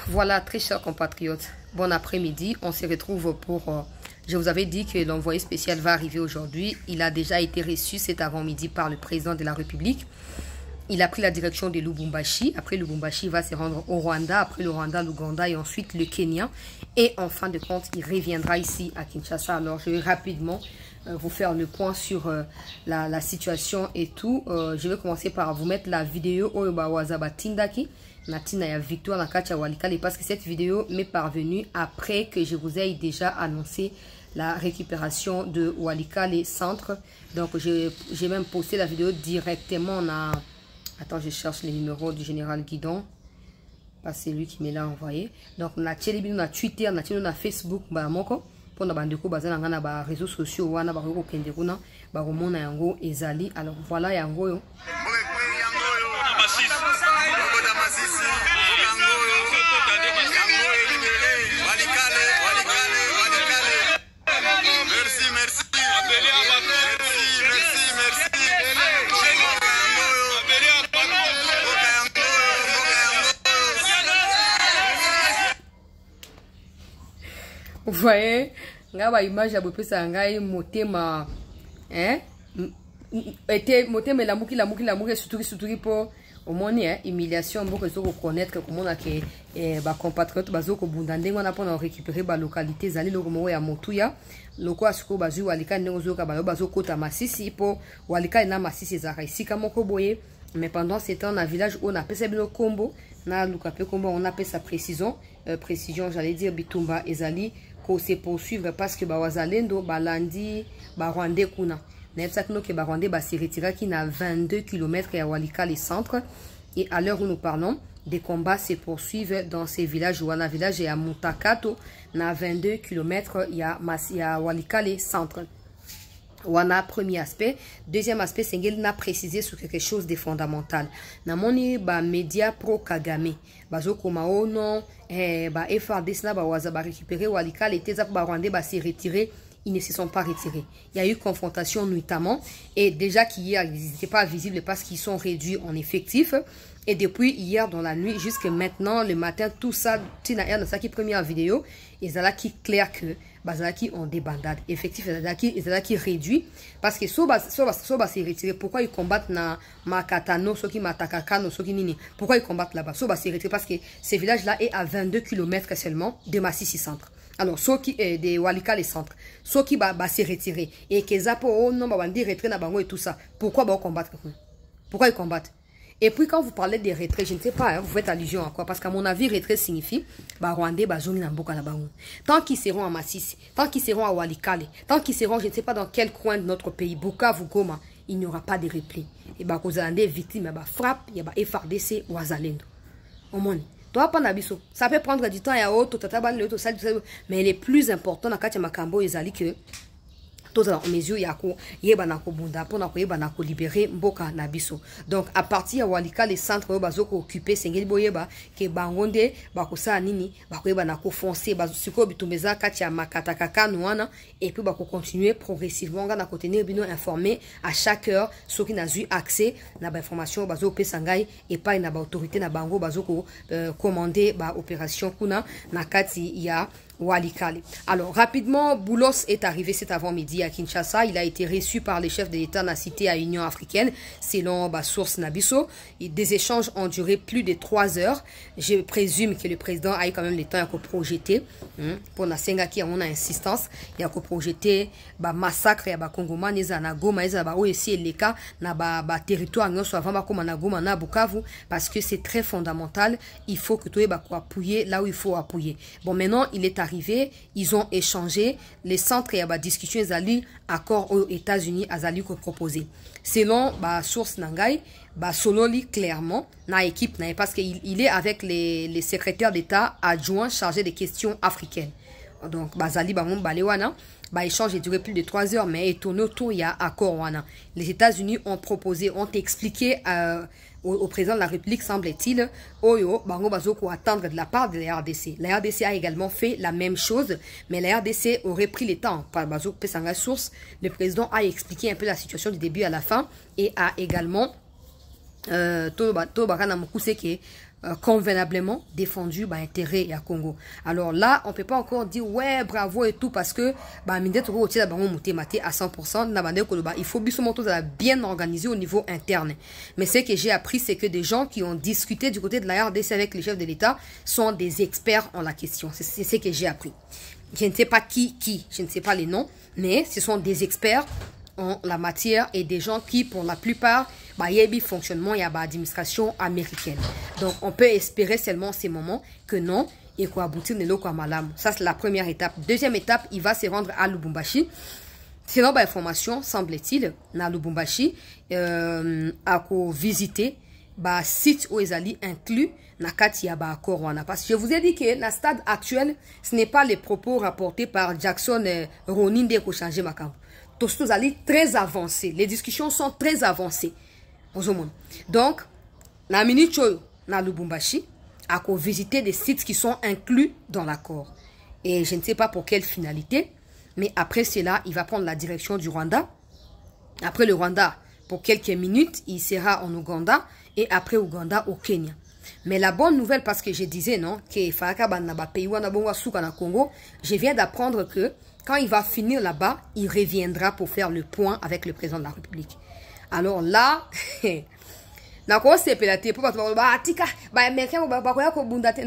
Voilà, très chers compatriotes, bon après-midi. On se retrouve pour... je vous avais dit que l'envoyé spécial va arriver aujourd'hui. Il a déjà été reçu cet avant-midi par le président de la République. Il a pris la direction de Lubumbashi. Après Lubumbashi, il va se rendre au Rwanda. Après le Rwanda, l'Ouganda et ensuite le Kenya. Et en fin de compte, il reviendra ici à Kinshasa. Alors, je vais rapidement vous faire le point sur la situation et tout. Je vais commencer par vous mettre la vidéo Oyoba Wazaba Tindaki. Natina ya victoire na Katia Walikale, parce que cette vidéo m'est parvenue après que je vous ai déjà annoncé la récupération de Walikale Centre. Donc j'ai même posté la vidéo directement na... Attends, je cherche les numéros du général Guidon. C'est lui qui me l'a envoyé. Donc on a Tchelibino na Twitter, na Tchelibino na Facebook, ba moko pour na bandeko bazana ngana ba réseaux sociaux wana ba ko kendekuna ba romona yango ezali. Alors voilà yango yo. Vous voyez, ngaba image ya bopesa ngai motema était motema la muki suturi po omoni humiliation mboko zo reconnaître comment na ke ba compatriotes bazo ko bundandengo na pona récupérer ba localité zali loko mo ya motuya loko asuko bazu walika ndenge zo ka bazo kota Masisi po walika na Masisi za isika moko boye. Mais pendant ce temps, dans le village, on a fait le combo. On a fait sa précision, j'allais dire Bitumba Ezali, qu'on se poursuivre parce que Bawazalendo, Balandi, Barwande Kuna. N'est-ce que Barwande s'est retiré qui n'a 22 km à Walikale Centre. Et à l'heure où nous parlons, des combats se poursuivent dans ces villages. Où on a village et à Moutakato, na 22 km, il y a Walikale Centre. Wana premier aspect. Deuxième aspect, c'est qu'il n'a précisé sur quelque chose de fondamental. Namoni ba média pro Kagame. Bazo komao non, ba FRDC na ba waza ba récupérer Walikale et Tezap ba Rwandais ba s'est retiré. Ils ne se sont pas retirés. Il y a eu confrontation notamment. Et déjà qu'hier, ils n'étaient pas visibles parce qu'ils sont réduits en effectif. Et depuis hier dans la nuit jusqu'à maintenant, le matin, tout ça, Tina dans sa première vidéo, ils sont là qui clair que Bazalaki ont des bandades. Effectif, ils sont là qui réduit. Parce que Soba s'est retiré. Pourquoi ils combattent na Makatano, Soki Matakakano, Soki Nini? Pourquoi ils combattent là-bas? Soba s'est retiré parce que ces villages-là est à 22 km seulement de Masisi Centre. Alors, Soki de Walikale Centre. Soki s'est retiré. Et Kezapo, oh non, Bandi retrait na bango et tout ça. Pourquoi ils combattent? Pourquoi ils combattent? Et puis quand vous parlez des retraits, je ne sais pas, vous faites allusion à quoi? Parce qu'à mon avis, retrait signifie Rwandais, Bazoni, Namboka, Nabango. Tant qu'ils seront à Masisi, tant qu'ils seront à Walikale, tant qu'ils seront, je ne sais pas dans quel coin de notre pays, Bukavu, Goma, il n'y aura pas de repli. Et Bakozalande victime, frappe, il y a FRDC ou Azalendo. Au monde. Ça peut prendre du temps, il y a autre, mais le plus important, dans le Makambo, ils que à mesure yako yeba na ko bunda pona ko yeba na ko libérer mboka na biso. Donc à partir ya Walikale centre bazoko occuper sengeli boyeba ke bangonde bakosa nini bakoyeba na ko foncer baziko bitumbeza kati ya makatakaka noana et puis bako continuer progressivement na ko tenir bino informé à chaque heure ceux qui n'a eu accès na ba information bazo pesangai et pas na ba autorité na bango bazoko commander ba opération kuna na kati ya Walikale. Alors rapidement, Boulos est arrivé cet avant-midi à Kinshasa. Il a été reçu par les chefs de l'État na cité à l'Union africaine, selon source Nabiso. Des échanges ont duré plus de 3 heures. Je présume que le président a eu quand même le temps à projeter. Pour na senga qui a mon insistance, il a projeté massacre ya Kongoma neza na Goma neza ba aussi les cas na territoire nyonso avant comme na Goma na Bukavu parce que c'est très fondamental. Il faut que tu appuyer là où il faut appuyer. Bon maintenant il est arrivé, ils ont échangé les centres et la discussion ils accord aux États-Unis azali ko proposé. Selon source Nangai, Sololi clairement na équipe parce qu'il est avec les secrétaires d'État adjoints chargés des questions africaines. Donc bazali bamon balewana échange a duré plus de 3 heures mais étonné autour il y a accord wana. Les États-Unis ont proposé, ont expliqué au président de la République, semble-t-il, Oyo, Bango Bazoko attendre de la part de la RDC. La RDC a également fait la même chose, mais la RDC aurait pris le temps. Par Bazoko Pesanga Source, le président a expliqué un peu la situation du début à la fin et a également convenablement défendu intérêt à Congo. Alors là, on peut pas encore dire ouais bravo et tout parce que à 100%, il faut bien organiser au niveau interne. Mais ce que j'ai appris, c'est que des gens qui ont discuté du côté de la RDC avec les chefs de l'État sont des experts en la question. C'est ce que j'ai appris. Je ne sais pas qui, je ne sais pas les noms, mais ce sont des experts en la matière et des gens qui, pour la plupart, il y a un fonctionnement, il y a une administration américaine. Donc, on peut espérer seulement en ces moments que non, et qu'on aboutir de l'eau comme malam. Ça, c'est la première étape. Deuxième étape, il va se rendre à Lubumbashi. Selon l'information, semble-t-il, à Lubumbashi, à visiter le site où ils allaient inclus na kati ya accord wana. Parce que je vous ai dit que dans le stade actuel, ce n'est pas les propos rapportés par Jackson Ronin qui ont changé ma camp. Tous allés très avancés. Les discussions sont très avancées. Donc, la minute na Lubumbashi, à visiter des sites qui sont inclus dans l'accord. Et je ne sais pas pour quelle finalité, mais après cela, il va prendre la direction du Rwanda. Après le Rwanda, pour quelques minutes, il sera en Ouganda et après Ouganda au Kenya. Mais la bonne nouvelle, parce que je disais non, que Congo, je viens d'apprendre que quand il va finir là-bas, il reviendra pour faire le point avec le président de la République. Alors là, non,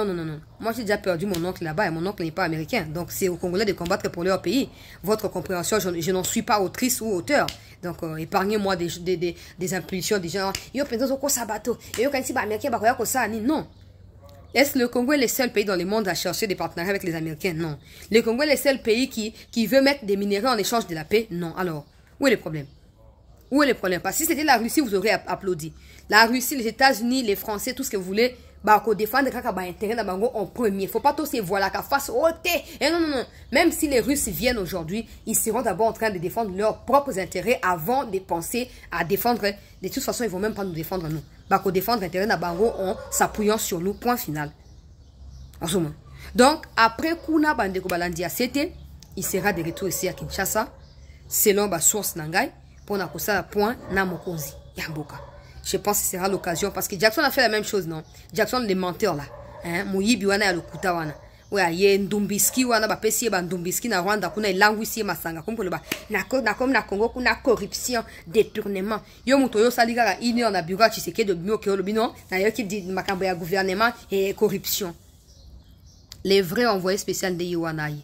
non, non. Moi, j'ai déjà perdu mon oncle là-bas et mon oncle n'est pas américain. Donc, c'est aux Congolais de combattre pour leur pays. Votre compréhension, je n'en suis pas autrice ou auteur. Donc, épargnez-moi des impulsions des gens. Non. Est-ce le Congo est le seul pays dans le monde à chercher des partenariats avec les Américains? Non. Le Congo est le seul pays qui veut mettre des minéraux en échange de la paix? Non. Alors, où est le problème? Où est le problème? Parce que si c'était la Russie, vous aurez applaudi. La Russie, les États-Unis, les Français, tout ce que vous voulez, défendre intérêt en premier. Il ne faut pas tous se voir la face haute. Et non, non, non. Même si les Russes viennent aujourd'hui, ils seront d'abord en train de défendre leurs propres intérêts avant de penser à défendre. De toute façon, ils ne vont même pas nous défendre nous. Défendre l'intérêt d'Abango en s'appuyant sur nous. Point final. Donc, après Kuna Bandeko Balandia, c'était, il sera de retour ici à Kinshasa, selon ma source Nangai, pour n'a ça point na Mokonzi. Yamboka. Je pense que ce sera l'occasion parce que Jackson a fait la même chose, non? Jackson, les menteurs là. Hein? Mouyibi wana ya lokuta wana. Ouais, ye ndumbiski wana ba pesi ba ndumbiski na Rwanda kuna ilangwisi masanga kumko ba na Congo kuna corruption, détournement. Yo muto yo salika ini on a bureau Tshisekedi de bio ke olobino na yo ki di makambo ya gouvernement et corruption. Les vrais envoyés spéciaux de Yoanaï.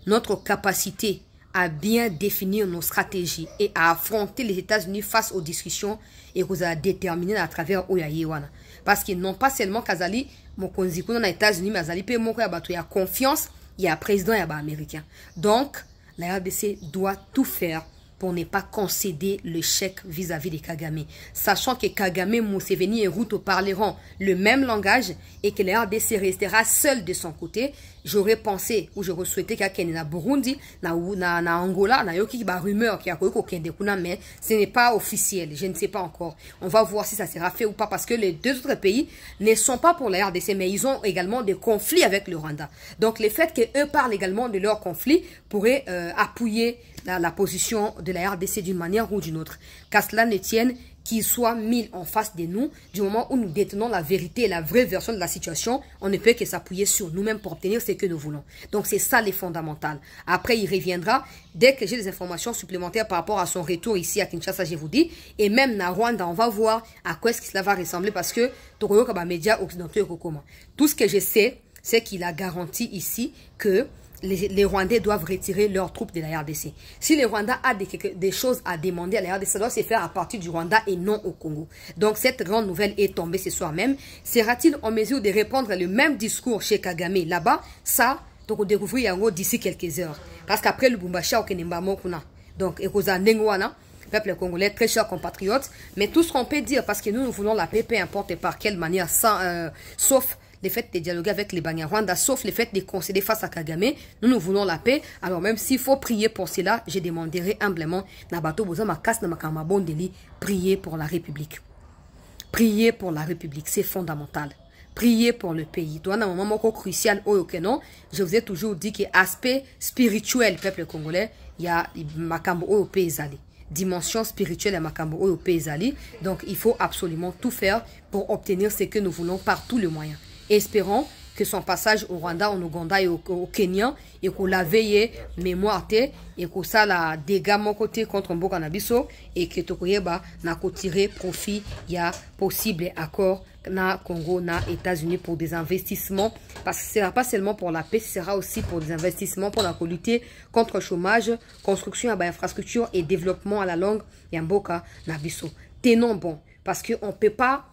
Notre capacité à bien définir nos stratégies et à affronter les États-Unis face aux discussions et vous a déterminé à travers Oyayewana. Parce qu'ils n'ont pas seulement Kazali, Mokonzi dans les États-Unis, mais Azali pe moko ya confiance, il y a un président, il y a un américain. Donc, la RDC doit tout faire pour ne pas concéder le chèque vis-à-vis de Kagame. Sachant que Kagame, Museveni et Ruto parleront le même langage et que la RDC restera seule de son côté, j'aurais pensé ou j'aurais souhaité qu'il y ait na Burundi, na Angola, na yoki ba rumeur qui a mais ce n'est pas officiel, je ne sais pas encore. On va voir si ça sera fait ou pas parce que les deux autres pays ne sont pas pour la RDC, mais ils ont également des conflits avec le Rwanda. Donc le fait qu'eux parlent également de leurs conflits pourrait appuyer la position de la RDC d'une manière ou d'une autre. Qu'à cela ne tienne, qu'ils soient mis en face de nous, du moment où nous détenons la vérité et la vraie version de la situation, on ne peut que s'appuyer sur nous-mêmes pour obtenir ce que nous voulons. Donc c'est ça les fondamentales. Après, il reviendra dès que j'ai des informations supplémentaires par rapport à son retour ici à Kinshasa, je vous dis. Et même na Rwanda, on va voir à quoi est-ce que cela va ressembler parce que médias occidentaux, tout ce que je sais, c'est qu'il a garanti ici que les Rwandais doivent retirer leurs troupes de la RDC. Si le Rwanda a des choses à demander à la RDC, ça doit se faire à partir du Rwanda et non au Congo. Donc cette grande nouvelle est tombée ce soir même. Sera-t-il en mesure de répondre le même discours chez Kagame là-bas? Ça, donc on découvrir d'ici quelques heures. Parce qu'après le Bumbacha au Kenemba kuna. Donc Ekoza Nengwana, peuple congolais, très chers compatriotes. Mais tout ce qu'on peut dire, parce que nous voulons la paix, peu importe par quelle manière, sauf le fait de dialoguer avec les Banyarwanda, sauf le fait de concéder face à Kagame, nous voulons la paix. Alors même s'il faut prier pour cela, je demanderai humblement, prier pour la République. Prier pour la République, c'est fondamental. Prier pour le pays. Dans un moment crucial, je vous ai toujours dit que aspect spirituel, peuple congolais, il y a Makambo au pays. dimension spirituelle à Makambo au Pézali. Donc il faut absolument tout faire pour obtenir ce que nous voulons par tous les moyens. Espérons que son passage au Rwanda, en Ouganda et au Kenya, et qu'on l'a veillé mémoire, et qu'on ça la dégâts mon côté contre Mboka Nabiso, et que Tokoyeba n'a qu'au tirer profit, il y a possible accord na Congo, na États-Unis pour des investissements, parce que ce sera pas seulement pour la paix, ce sera aussi pour des investissements pour la lutter contre le chômage, construction à infrastructure et développement à la longue, et Mboka Nabiso. Tenons bon. Parce qu'on ne peut pas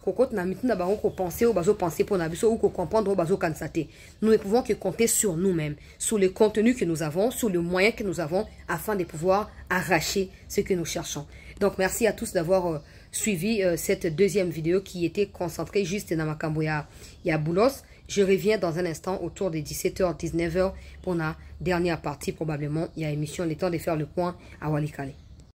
penser ou penser pour Nabiso ou comprendre ou constater. Nous ne pouvons que compter sur nous-mêmes, sur le contenu que nous avons, sur le moyen que nous avons afin de pouvoir arracher ce que nous cherchons. Donc merci à tous d'avoir suivi cette deuxième vidéo qui était concentrée juste dans Makambo ya Boulos. Je reviens dans un instant autour des 17h, 19h pour la dernière partie probablement. Il y a émission, le temps de faire le point à Walikale.